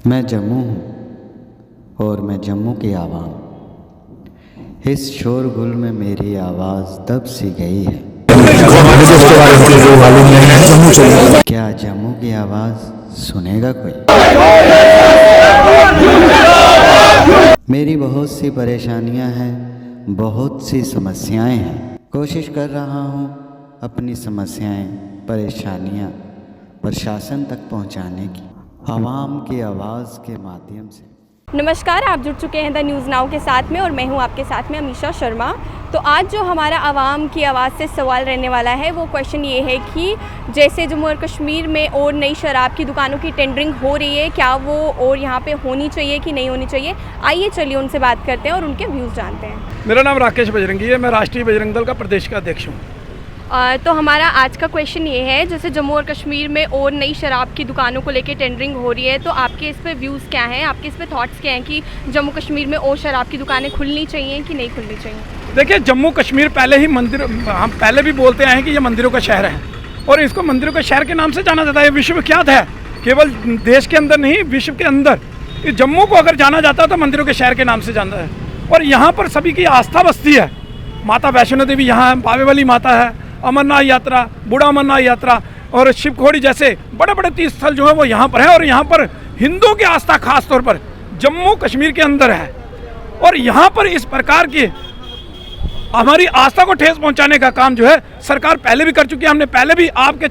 मैं जम्मू हूँ और मैं जम्मू की आवाम। इस शोरगुल में मेरी आवाज़ दब सी गई है। क्या जम्मू की आवाज़ सुनेगा कोई? मेरी बहुत सी परेशानियाँ हैं, बहुत सी समस्याएं हैं। कोशिश कर रहा हूँ अपनी समस्याएं, परेशानियाँ प्रशासन तक पहुँचाने की, आवाम की आवाज़ के माध्यम से। नमस्कार, आप जुड़ चुके हैं द न्यूज़ नाउ के साथ में और मैं हूं आपके साथ में अमीशा शर्मा। तो आज जो हमारा आवाम की आवाज़ से सवाल रहने वाला है वो क्वेश्चन ये है कि जैसे जम्मू और कश्मीर में और नई शराब की दुकानों की टेंडरिंग हो रही है, क्या वो और यहाँ पे होनी चाहिए कि नहीं होनी चाहिए। आइए चलिए उनसे बात करते हैं और उनके व्यूज़ जानते हैं। मेरा नाम राकेश बजरंगी है, मैं राष्ट्रीय बजरंग दल का प्रदेश का अध्यक्ष हूँ। तो हमारा आज का क्वेश्चन ये है, जैसे जम्मू और कश्मीर में और नई शराब की दुकानों को लेकर टेंडरिंग हो रही है, तो आपके इस पे व्यूज़ क्या हैं, आपके इस पे थॉट्स क्या हैं कि जम्मू कश्मीर में और शराब की दुकानें खुलनी चाहिए कि नहीं खुलनी चाहिए? देखिए, जम्मू कश्मीर पहले ही मंदिर, हम पहले भी बोलते आए हैं कि ये मंदिरों का शहर है और इसको मंदिरों के शहर के नाम से जाना जाता है। विश्वविख्यात है, केवल देश के अंदर नहीं, विश्व के अंदर। इस जम्मू को अगर जाना जाता है तो मंदिरों के शहर के नाम से जाना है। और यहाँ पर सभी की आस्था बसती है। माता वैष्णो देवी यहाँ है, बावे वाली माता है, अमरनाथ यात्रा, बूढ़ा अमरनाथ यात्रा और शिवखोड़ी जैसे बड़े बड़े तीर्थ स्थल जो है वो यहाँ पर है। और यहाँ पर हिंदुओं की आस्था खास तौर पर जम्मू कश्मीर के अंदर है। और यहाँ पर इस प्रकार की हमारी आस्था को ठेस पहुँचाने का काम जो है सरकार पहले भी कर चुकी है। हमने पहले भी आपके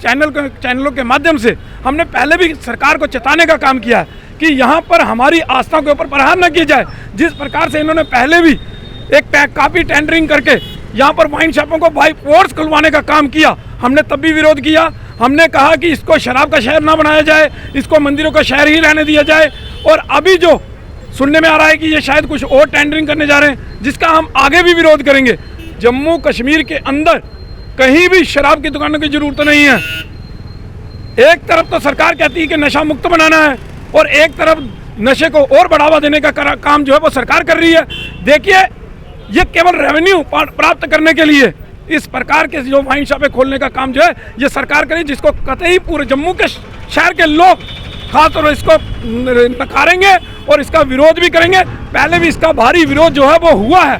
चैनलों के माध्यम से हमने पहले भी सरकार को चेताने का काम किया है कि यहाँ पर हमारी आस्था के ऊपर प्रहार न किया जाए। जिस प्रकार से इन्होंने पहले भी एक काफ़ी टेंडरिंग करके यहाँ पर वाइन शॉपों को बाई फोर्स खुलवाने का काम किया, हमने तब भी विरोध किया। हमने कहा कि इसको शराब का शहर ना बनाया जाए, इसको मंदिरों का शहर ही रहने दिया जाए। और अभी जो सुनने में आ रहा है कि ये शायद कुछ और टेंडरिंग करने जा रहे हैं, जिसका हम आगे भी विरोध करेंगे। जम्मू कश्मीर के अंदर कहीं भी शराब की दुकानों की जरूरत नहीं है। एक तरफ तो सरकार कहती है कि नशा मुक्त बनाना है और एक तरफ नशे को और बढ़ावा देने का काम जो है वो सरकार कर रही है। देखिए, ये केवल रेवेन्यू प्राप्त करने के लिए इस प्रकार के जो वाइन शॉपें खोलने का काम जो है ये सरकार करे, जिसको कतई पूरे जम्मू के शहर के लोग खासतौर पर इसको नकारेंगे और इसका विरोध भी करेंगे। पहले भी इसका भारी विरोध जो है वो हुआ है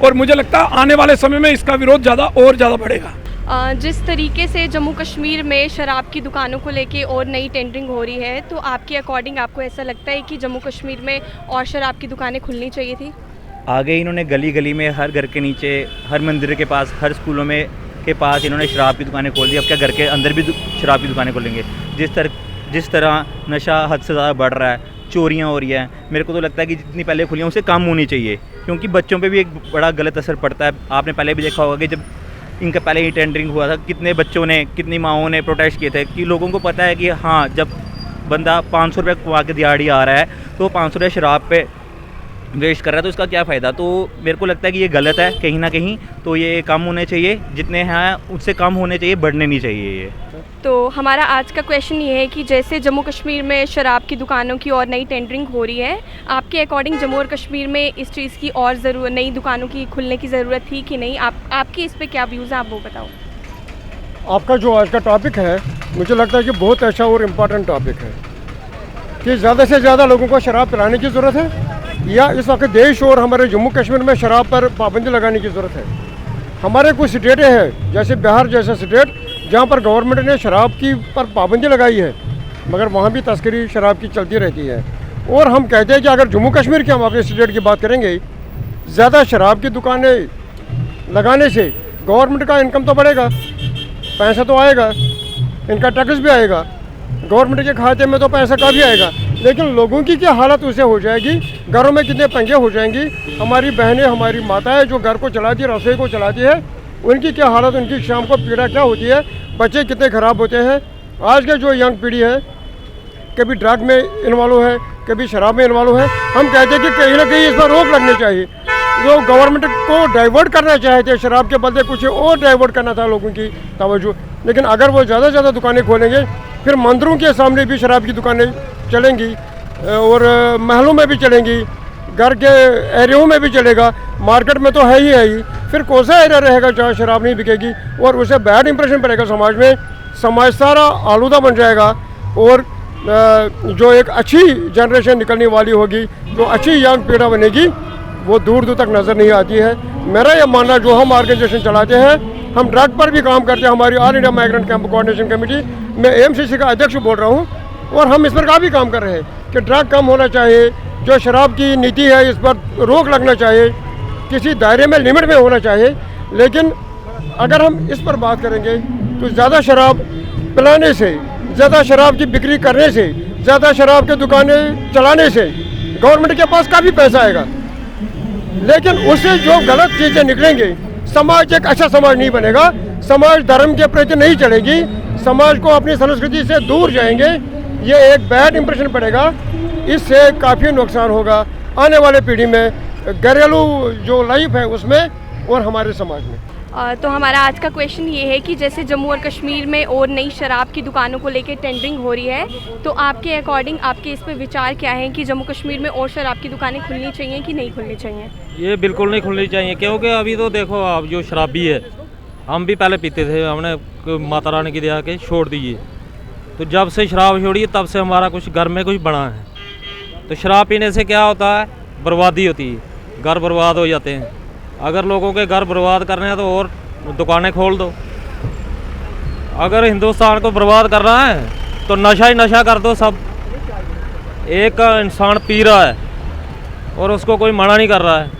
और मुझे लगता है आने वाले समय में इसका विरोध ज़्यादा बढ़ेगा। जिस तरीके से जम्मू कश्मीर में शराब की दुकानों को लेके और नई टेंडरिंग हो रही है, तो आपके अकॉर्डिंग आपको ऐसा लगता है कि जम्मू कश्मीर में और शराब की दुकानें खुलनी चाहिए थी? आगे इन्होंने गली गली में, हर घर के नीचे, हर मंदिर के पास, हर स्कूलों में के पास इन्होंने शराब की दुकानें खोल दी। अब क्या घर के अंदर भी शराब की दुकानें खोलेंगे? जिस तरह नशा हद से ज़्यादा बढ़ रहा है, चोरियां हो रही हैं, मेरे को तो लगता है कि जितनी पहले खुली हैं उससे कम होनी चाहिए, क्योंकि बच्चों पे भी एक बड़ा गलत असर पड़ता है। आपने पहले भी देखा होगा कि जब इनका पहले ही टेंडरिंग हुआ था, कितने बच्चों ने, कितनी माओं ने प्रोटेस्ट किए थे कि लोगों को पता है कि हाँ, जब बंदा 500 रुपये कमा के दिहाड़ी आ रहा है तो 500 रुपये शराब पे वेस्ट कर रहा है, तो इसका क्या फ़ायदा। तो मेरे को लगता है कि ये गलत है कहीं ना कहीं। तो ये कम होने चाहिए, जितने हैं उससे कम होने चाहिए, बढ़ने नहीं चाहिए ये। तो हमारा आज का क्वेश्चन ये है कि जैसे जम्मू कश्मीर में शराब की दुकानों की और नई टेंडरिंग हो रही है, आपके अकॉर्डिंग जम्मू और कश्मीर में इस चीज़ की और ज़रूरत, नई दुकानों की खुलने की ज़रूरत थी कि नहीं? आपकी इस पर क्या व्यूज़ हैं, आप वो बताओ। आपका जो आज का टॉपिक है, मुझे लगता है कि बहुत अच्छा और इम्पोर्टेंट टॉपिक है कि ज़्यादा से ज़्यादा लोगों को शराब पिलाने की ज़रूरत है या इस वक्त देश और हमारे जम्मू कश्मीर में शराब पर पाबंदी लगाने की ज़रूरत है। हमारे कुछ स्टेटें हैं, जैसे बिहार जैसा स्टेट, जहाँ पर गवर्नमेंट ने शराब की पर पाबंदी लगाई है, मगर वहाँ भी तस्करी शराब की चलती रहती है। और हम कहते हैं कि अगर जम्मू कश्मीर की, हम अपने स्टेट की बात करेंगे, ज़्यादा शराब की दुकानें लगाने से गवर्नमेंट का इनकम तो बढ़ेगा, पैसा तो आएगा, इनका टैक्स भी आएगा, गवर्नमेंट के खाते में तो पैसा का भी आएगा। लेकिन लोगों की क्या हालत उससे हो जाएगी, घरों में कितने पंगे हो जाएंगी। हमारी बहनें, हमारी माताएं जो घर को चलाती है, रसोई को चलाती है, उनकी क्या हालत, उनकी शाम को पीड़ा क्या होती है, बच्चे कितने ख़राब होते हैं। आज के जो यंग पीढ़ी है, कभी ड्रग में इन्वॉल्व है, कभी शराब में इन्वॉल्व है। हम कहते हैं कि कहीं ना कहीं इस पर रोक लगनी चाहिए। जो गवर्नमेंट को डाइवर्ट करना चाहे थे, शराब के बदले कुछ और डाइवर्ट करना था लोगों की तवज्जो। लेकिन अगर वो ज़्यादा से ज़्यादा दुकानें खोलेंगे, फिर मंदिरों के सामने भी शराब की दुकानें चलेंगी और महलों में भी चलेंगी, घर के एरियाओं में भी चलेगा, मार्केट में तो है ही। फिर कौन सा एरिया रहेगा जहाँ शराब नहीं बिकेगी? और उसे बैड इंप्रेशन पड़ेगा समाज में, समाज सारा आलूदा बन जाएगा और जो एक अच्छी जनरेशन निकलने वाली होगी, जो अच्छी यंग पीढ़ी बनेगी, वो दूर दूर तक नज़र नहीं आती है। मेरा ये मानना, जो हम ऑर्गेनाइजेशन चलाते हैं, हम ड्रग पर भी काम करते हैं। हमारी all India migrant camp coordination committee, मैं एएमसीसी का अध्यक्ष बोल रहा हूँ, और हम इस पर काफ़ी काम कर रहे हैं कि ड्रग कम होना चाहिए, जो शराब की नीति है इस पर रोक लगना चाहिए, किसी दायरे में लिमिट में होना चाहिए। लेकिन अगर हम इस पर बात करेंगे तो ज़्यादा शराब पिलाने से, ज़्यादा शराब की बिक्री करने से, ज़्यादा शराब की दुकानें चलाने से गवर्नमेंट के पास काफ़ी पैसा आएगा, लेकिन उससे जो गलत चीज़ें निकलेंगे, समाज एक अच्छा समाज नहीं बनेगा, समाज धर्म के प्रति नहीं चलेगी, समाज को अपनी संस्कृति से दूर जाएंगे, ये एक बैड इंप्रेशन पड़ेगा, इससे काफ़ी नुकसान होगा आने वाले पीढ़ी में, घरेलू जो लाइफ है उसमें और हमारे समाज में। तो हमारा आज का क्वेश्चन ये है कि जैसे जम्मू और कश्मीर में और नई शराब की दुकानों को लेकर टेंडरिंग हो रही है, तो आपके अकॉर्डिंग आपके इस पे विचार क्या है कि जम्मू कश्मीर में और शराब की दुकानें खुलनी चाहिए कि नहीं खुलनी चाहिए? ये बिल्कुल नहीं खुलनी चाहिए, क्योंकि अभी तो देखो आप, जो शराबी है, हम भी पहले पीते थे, हमने माता रानी की दया के छोड़ दिए, तो जब से शराब छोड़ी तब से हमारा कुछ घर में कुछ बना है। तो शराब पीने से क्या होता है, बर्बादी होती है, घर बर्बाद हो जाते हैं। अगर लोगों के घर बर्बाद करने हैं तो और दुकानें खोल दो। अगर हिंदुस्तान को बर्बाद करना है तो नशा ही नशा कर दो सब। एक इंसान पी रहा है और उसको कोई मना नहीं कर रहा है,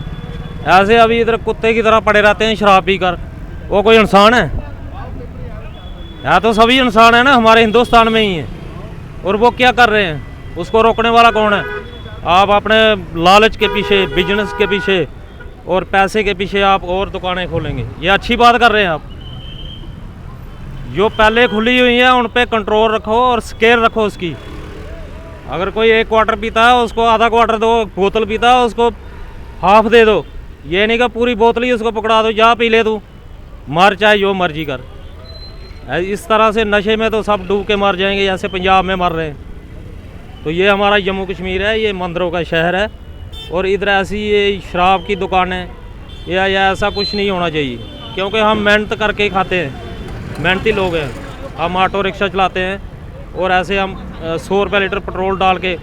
ऐसे अभी इधर कुत्ते की तरह पड़े रहते हैं शराब पी कर, वो कोई इंसान है? तो सभी इंसान है ना, हमारे हिंदुस्तान में ही है। और वो क्या कर रहे हैं, उसको रोकने वाला कौन है? आप अपने लालच के पीछे, बिजनेस के पीछे और पैसे के पीछे आप और दुकानें खोलेंगे, ये अच्छी बात कर रहे हैं आप? जो पहले खुली हुई हैं उन पे कंट्रोल रखो और स्केल रखो उसकी। अगर कोई एक क्वार्टर पीता है उसको आधा क्वार्टर दो, बोतल पीता है उसको हाफ दे दो, ये नहीं कि पूरी बोतल ही उसको पकड़ा दो, जा पी ले तू, मर चाहे जो मर्जी कर। इस तरह से नशे में तो सब डूब के मर जाएंगे जैसे पंजाब में मर रहे हैं। तो ये हमारा जम्मू कश्मीर है, ये मंदिरों का शहर है, और इधर ऐसी ये शराब की दुकानें या ऐसा कुछ नहीं होना चाहिए, क्योंकि हम मेहनत करके खाते हैं, मेहनती लोग हैं। हम ऑटो रिक्शा चलाते हैं और ऐसे हम 100 रुपये लीटर पेट्रोल डाल के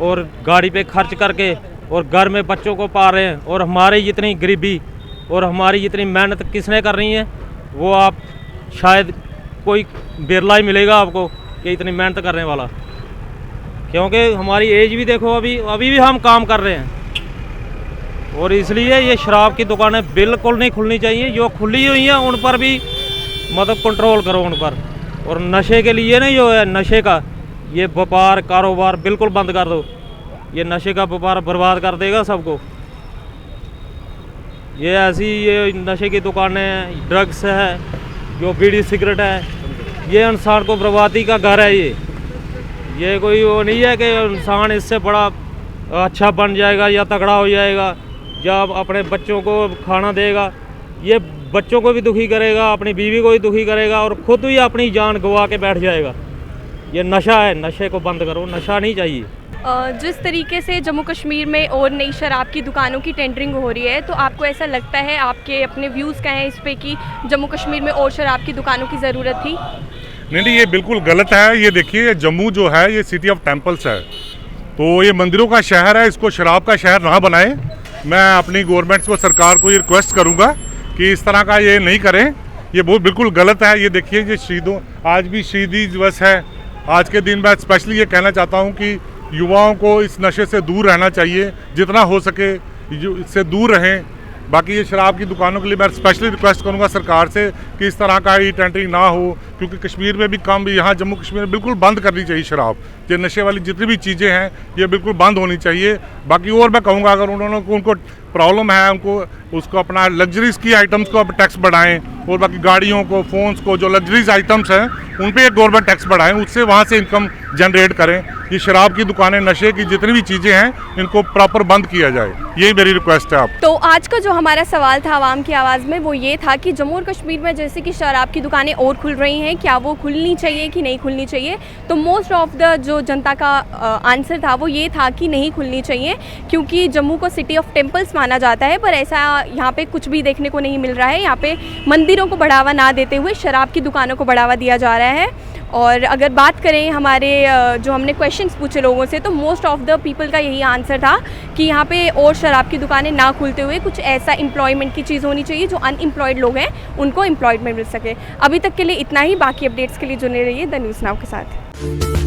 और गाड़ी पे खर्च करके और घर में बच्चों को पा रहे हैं, और हमारी जितनी गरीबी और हमारी जितनी मेहनत किसने कर रही है, वो आप शायद कोई बिरला ही मिलेगा आपको कि इतनी मेहनत करने वाला। क्योंकि हमारी एज भी देखो, अभी भी हम काम कर रहे हैं, और इसलिए ये शराब की दुकानें बिल्कुल नहीं खुलनी चाहिए। जो खुली हुई हैं उन पर भी मतलब कंट्रोल करो उन पर। और नशे के लिए नहीं, जो है नशे का ये व्यापार कारोबार बिल्कुल बंद कर दो, ये नशे का व्यापार बर्बाद कर देगा सबको। ये ऐसी ये नशे की दुकानें, ड्रग्स है, जो बीड़ी सिगरेट है, ये इंसान को बर्बादी का घर है। ये कोई वो नहीं है कि इंसान इससे बड़ा अच्छा बन जाएगा या तगड़ा हो जाएगा, जब अपने बच्चों को खाना देगा, ये बच्चों को भी दुखी करेगा, अपनी बीवी को भी दुखी करेगा, और ख़ुद भी अपनी जान गंवा के बैठ जाएगा। ये नशा है, नशे को बंद करो, नशा नहीं चाहिए। जिस तरीके से जम्मू कश्मीर में और नई शराब की दुकानों की टेंडरिंग हो रही है, तो आपको ऐसा लगता है, आपके अपने व्यूज़ क्या हैं इस पे कि जम्मू कश्मीर में और शराब की दुकानों की ज़रूरत थी? नहीं, ये बिल्कुल गलत है। ये देखिए, जम्मू जो है ये सिटी ऑफ टेम्पल्स है, तो ये मंदिरों का शहर है, इसको शराब का शहर ना बनाएं। मैं अपनी गवर्नमेंट को, सरकार को ये रिक्वेस्ट करूंगा कि इस तरह का ये नहीं करें, ये बहुत बिल्कुल गलत है। ये देखिए, ये शहीदों, आज भी शहीदी दिवस है। आज के दिन मैं स्पेशली ये कहना चाहता हूँ कि युवाओं को इस नशे से दूर रहना चाहिए, जितना हो सके इससे दूर रहें। बाकी ये शराब की दुकानों के लिए मैं स्पेशली रिक्वेस्ट करूंगा सरकार से कि इस तरह का ये टेंडरिंग ना हो, क्योंकि कश्मीर में भी कम, यहाँ जम्मू कश्मीर में बिल्कुल बंद करनी चाहिए शराब। ये नशे वाली जितनी भी चीज़ें हैं ये बिल्कुल बंद होनी चाहिए। बाकी और मैं कहूँगा, अगर उनको प्रॉब्लम है, उसको अपना लग्जरीज की आइटम्स को अब टैक्स बढ़ाएं, और बाकी गाड़ियों को, फ़ोन्स को, जो लग्जरीज आइटम्स हैं उन पे एक गवर्नमेंट टैक्स बढ़ाएं, उससे वहाँ से इनकम जनरेट करें। ये शराब की दुकानें, नशे की जितनी भी चीज़ें हैं, इनको प्रॉपर बंद किया जाए, यही मेरी रिक्वेस्ट है आप। तो आज का जो हमारा सवाल था आवाम की आवाज़ में, वो ये था कि जम्मू और कश्मीर में जैसे कि शराब की दुकानें और खुल रही हैं, क्या वो खुलनी चाहिए कि नहीं खुलनी चाहिए? तो मोस्ट ऑफ द जो जनता का आंसर था वो ये था कि नहीं खुलनी चाहिए, क्योंकि जम्मू को सिटी ऑफ टेम्पल्स माना जाता है, पर ऐसा यहाँ पे कुछ भी देखने को नहीं मिल रहा है। यहाँ पे मंदिरों को बढ़ावा ना देते हुए शराब की दुकानों को बढ़ावा दिया जा रहा है। और अगर बात करें हमारे जो हमने क्वेश्चंस पूछे लोगों से, तो मोस्ट ऑफ द पीपल का यही आंसर था कि यहाँ पे और शराब की दुकानें ना खुलते हुए कुछ ऐसा एम्प्लॉयमेंट की चीज़ होनी चाहिए जो अनएम्प्लॉयड लोग हैं उनको एम्प्लॉयमेंट मिल सके। अभी तक के लिए इतना ही, बाकी अपडेट्स के लिए जुड़े रहिए द न्यूज़ नाउ के साथ।